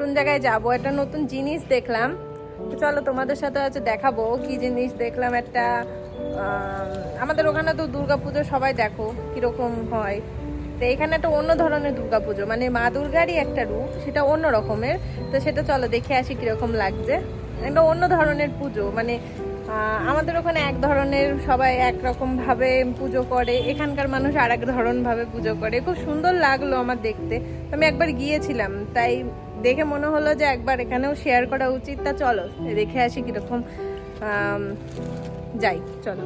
নতুন জায়গায় যাব, একটা নতুন জিনিস দেখলাম। তো চলো তোমাদের সাথে আছে দেখাবো কি জিনিস দেখলাম। একটা আমাদের ওখানে তো দুর্গাপুজো সবাই দেখো কিরকম হয়, তো এখানে একটা অন্য ধরনের দুর্গাপুজো, মানে মা দুর্গারই একটা রূপ, সেটা অন্য রকমের। তো সেটা চলো দেখে আসি কিরকম লাগছে। একটা অন্য ধরনের পুজো, মানে আমাদের ওখানে এক ধরনের সবাই একরকম ভাবে পুজো করে, এখানকার মানুষ আর এক ধরন ভাবে পুজো করে। খুব সুন্দর লাগলো আমার দেখতে। আমি একবার গিয়েছিলাম, তাই দেখে মনে হলো যে একবার এখানেও শেয়ার করা উচিত। তা চলো দেখে আসি কিরকম। যাই চলো।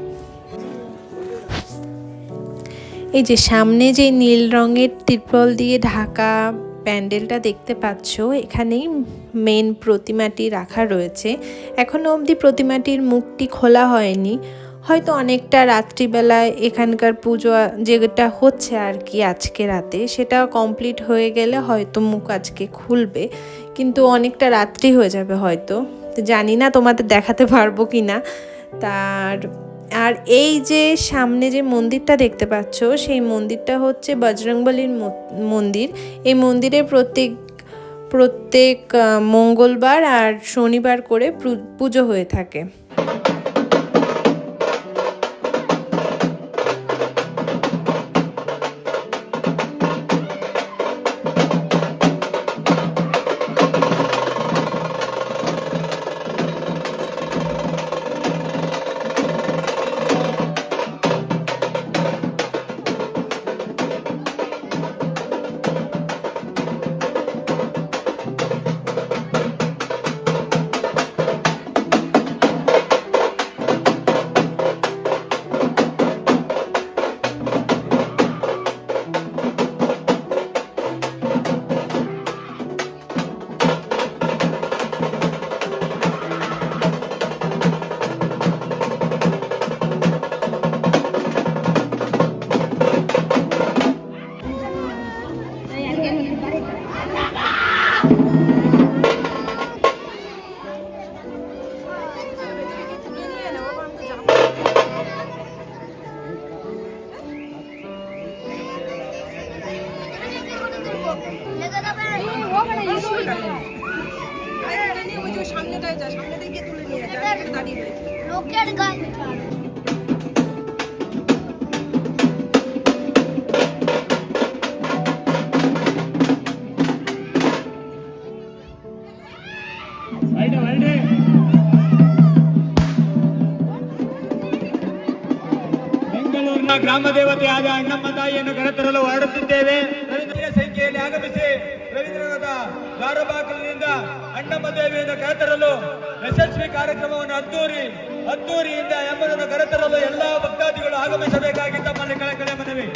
এই যে সামনে যে নীল রঙের ত্রিপল দিয়ে ঢাকা প্যান্ডেলটা দেখতে পাচ্ছ, এখানেই মেন প্রতিমাটি রাখা রয়েছে। এখনো অবধি প্রতিমাটির মুখটি খোলা হয়নি, হয়তো অনেকটা রাত্রিবেলায় এখানকার পুজো যেটা হচ্ছে আর কি আজকে রাতে, সেটা কমপ্লিট হয়ে গেলে হয়তো মুখ আজকে খুলবে, কিন্তু অনেকটা রাত্রি হয়ে যাবে হয়তো। তো জানি না তোমাদের দেখাতে পারবো কি না। আর এই যে সামনে যে মন্দিরটা দেখতে পাচ্ছ, সেই মন্দিরটা হচ্ছে বজরংবলীর মন্দির। এই মন্দিরে প্রত্যেক মঙ্গলবার আর শনিবার করে পুজো হয়ে থাকে। সামনেটায় যা, সামনেটায় গিয়ে তুলে নিয়ে যা, দাঁড়িয়ে রয়েছে লোকের গায়ে। ಬೆಂಗಳೂರಿನ ಗ್ರಾಮ ದೇವತೆಯಾದ ಅಣ್ಣಮ್ಮ ತಾಯಿಯನ್ನು ಕರೆತರಲು ಹೊರಡುತ್ತಿದ್ದೇವೆ. ಸಂಖ್ಯೆಯಲ್ಲಿ ಆಗಮಿಸಿ ರವೀಂದ್ರನಾಥ ದ್ವಾರಬಾಗಿಲಿನಿಂದ ಅಣ್ಣಮ್ಮ ದೇವಿಯನ್ನು ಕರೆತರಲು ಯಶಸ್ವಿ ಕಾರ್ಯಕ್ರಮವನ್ನು ಅದ್ದೂರಿಯಿಂದ ಎಂಬುದನ್ನು ಕರೆತರಲು ಎಲ್ಲಾ ಭಕ್ತಾದಿಗಳು ಆಗಮಿಸಬೇಕಾಗಿ ತಮ್ಮಲ್ಲಿ ಕಳಕಳಿ ಮನವಿ.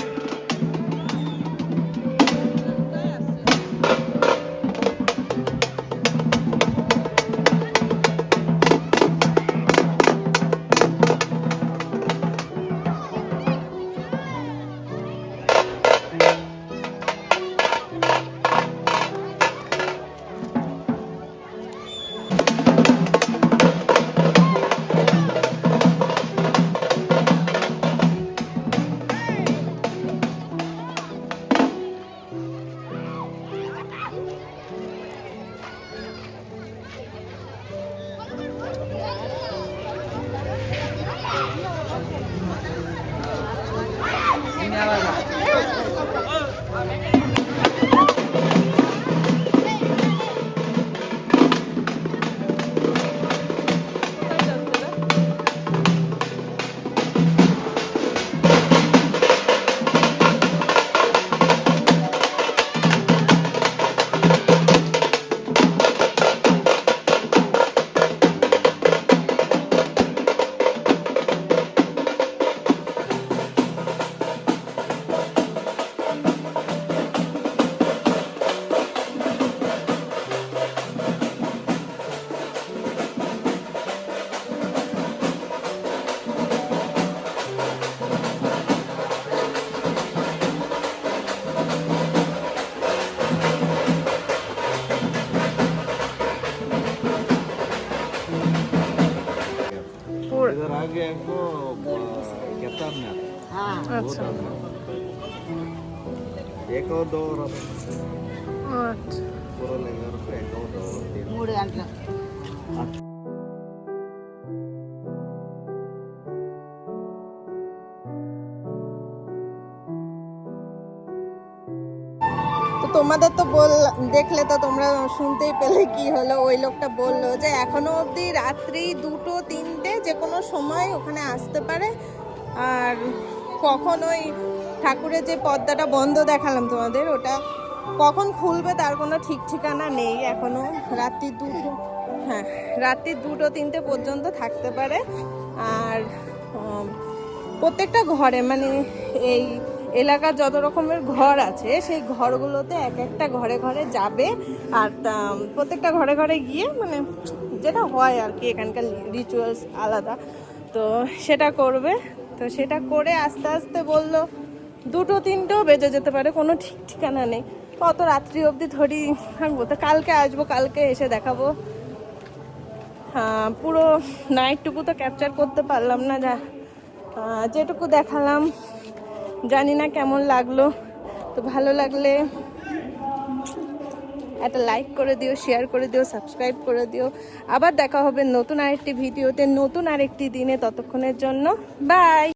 इधर आगे हमको केदारनाथ, अच्छा एक और दो और अच्छा। కూరలు ఎగరకు ఎక్కువ 3 గంటలకు. তো তোমাদের তো দেখলে তো তোমরা শুনতেই পেলে কি হলো, ওই লোকটা বললো যে এখনো অবধি রাত্রি 2-3টে যে কোনো সময় ওখানে আসতে পারে। আর কখন ওই ঠাকুরের যে পর্দাটা বন্ধ দেখালাম তোমাদের, ওটা কখন খুলবে তার কোনো ঠিক ঠিকানা নেই এখনো। রাত্রি 2-3টে পর্যন্ত থাকতে পারে। আর প্রত্যেকটা ঘরে মানে এই এলাকার যত রকমের ঘর আছে সেই ঘরগুলোতে এক একটা ঘরে ঘরে যাবে। আর প্রত্যেকটা ঘরে ঘরে গিয়ে মানে যেটা হয় আর কি, এখানকার রিচুয়ালস আলাদা, তো সেটা করবে। তো সেটা করে আস্তে আস্তে বললো 2-3টেও বেজে যেতে পারে, কোনো ঠিক ঠিকানা নেই। কত রাত্রি অবধি ধরি থাকবো। তো কালকে আসবো, কালকে এসে দেখাবো। পুরো নাইটটুকু তো ক্যাপচার করতে পারলাম না, যেটুকু দেখালাম। জানি না কেমন লাগলো। তো ভালো লাগলে একটা লাইক করে দিও, শেয়ার করে দিও, সাবস্ক্রাইব করে দিও। আবার দেখা হবে নতুন আরেকটি ভিডিওতে, নতুন আরেকটি দিনে। ততক্ষণের জন্য বাই।